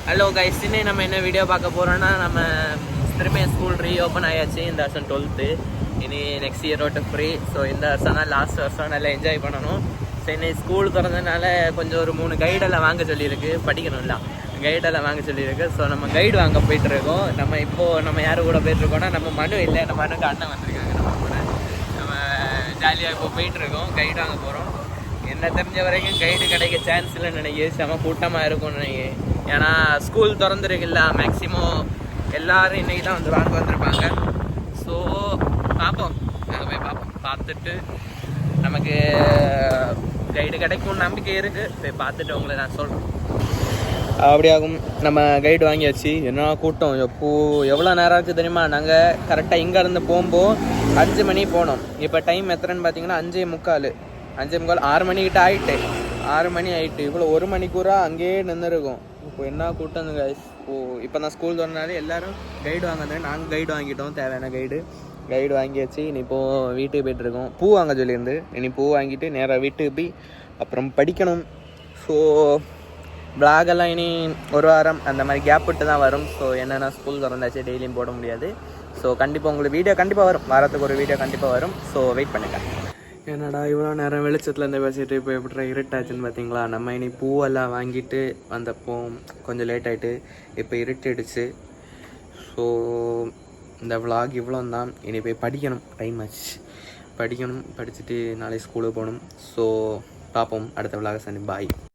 Hello guys, இன்னும் நம்ம என்ன வீடியோ பார்க்க போகிறோன்னா, நம்ம திரும்ப ஸ்கூல் ரீஓப்பன் ஆயாச்சு. இந்த வருஷம் 12th, இனி next year road free. So இந்த வருஷம் தான் லாஸ்ட் வருஷம், நல்லா என்ஜாய் பண்ணணும். ஸோ இன்னைக்கு ஸ்கூல் திறந்ததுனால கொஞ்சம் ஒரு 3 கைடெல்லாம் வாங்க சொல்லியிருக்கு. படிக்கணும்ல, கைடெல்லாம் வாங்க சொல்லியிருக்கு. ஸோ நம்ம கைடு வாங்க போயிட்டுருக்கோம். நம்ம யார் கூட போயிட்டுருக்கோன்னா, நம்ம மனு இல்லை, நம்ம மனுக்கு அண்ணன் வந்திருக்காங்க. நம்ம கூட நம்ம ஜாலியாக இப்போ போயிட்டுருக்கோம், கைடு வாங்க போகிறோம். என்ன தெரிஞ்ச வரைக்கும் கைடு கிடைக்க சான்ஸ் இல்லைன்னு நினைக்கிறேன். செம கூட்டமாக இருக்கும்னு நினைக்கிறேன். ஏன்னா ஸ்கூல் திறந்துருக்குல்ல, மேக்ஸிமம் எல்லோரும் இன்றைக்கி தான் வந்து வாங்க வந்திருப்பாங்க. ஸோ பார்ப்போம், நாங்கள் போய் பார்ப்போம். பார்த்துட்டு நமக்கு கைடு கிடைக்கும்னு நம்பிக்கை இருக்குது. போய் பார்த்துட்டு உங்களை நான் சொல்கிறேன். அப்படியாகும். நம்ம கைடு வாங்கியாச்சு. என்ன கூட்டம், எவ்வளோ நேரம் ஆச்சு தெரியுமா? நாங்கள் கரெக்டாக இங்கேருந்து போகும்போது 5 மணி போனோம். இப்போ டைம் எத்தனைன்னு பார்த்தீங்கன்னா 5:45 6 மணிக்கிட்ட ஆகிட்டு. 6 மணி ஆகிட்டு. இவ்வளோ 1 மணிக்கூரா அங்கேயே நின்றுருக்கோம். இப்போ என்ன கூட்டம் கைஸ். இப்போ நான் ஸ்கூல் திறனாலே எல்லோரும் கைடு வாங்க. நாங்கள் கைடு வாங்கிட்டோம், தேவையான கைடு வாங்கியாச்சு. இனி இப்போது வீட்டுக்கு போய்ட்டுருக்கோம். பூ வாங்க சொல்லியிருந்து. இனி பூ வாங்கிட்டு நேராக வீட்டுக்கு போய் அப்புறம் படிக்கணும். ஸோ விளாகெல்லாம் இனி 1 வாரம் அந்த மாதிரி கேப் விட்டு தான் வரும். ஸோ என்னென்னா ஸ்கூல் திறந்தாச்சு, டெய்லியும் போட முடியாது. ஸோ கண்டிப்பாக உங்களுக்கு வீடியோ கண்டிப்பாக வரும், வாரத்துக்கு ஒரு வீடியோ கண்டிப்பாக வரும். ஸோ வெயிட் பண்ணுங்கள். என்னடா இவ்வளோ நேரம் வெளிச்சத்தில் இருந்து பேசிட்டு இப்போ எப்படி இருட்டாச்சுன்னு பார்த்தீங்களா? நம்ம இனி பூவெல்லாம் வாங்கிட்டு வந்தப்போ கொஞ்சம் லேட் ஆகிட்டு, இப்போ இருட்டிடுச்சு. ஸோ இந்த விளாக் இவ்வளோ தான். இனி போய் படிக்கணும், டைம் ஆச்சு. படிச்சுட்டு நாளைக்கு ஸ்கூலுக்கு போகணும். ஸோ பார்ப்போம் அடுத்த விளாக சனி. பாய்.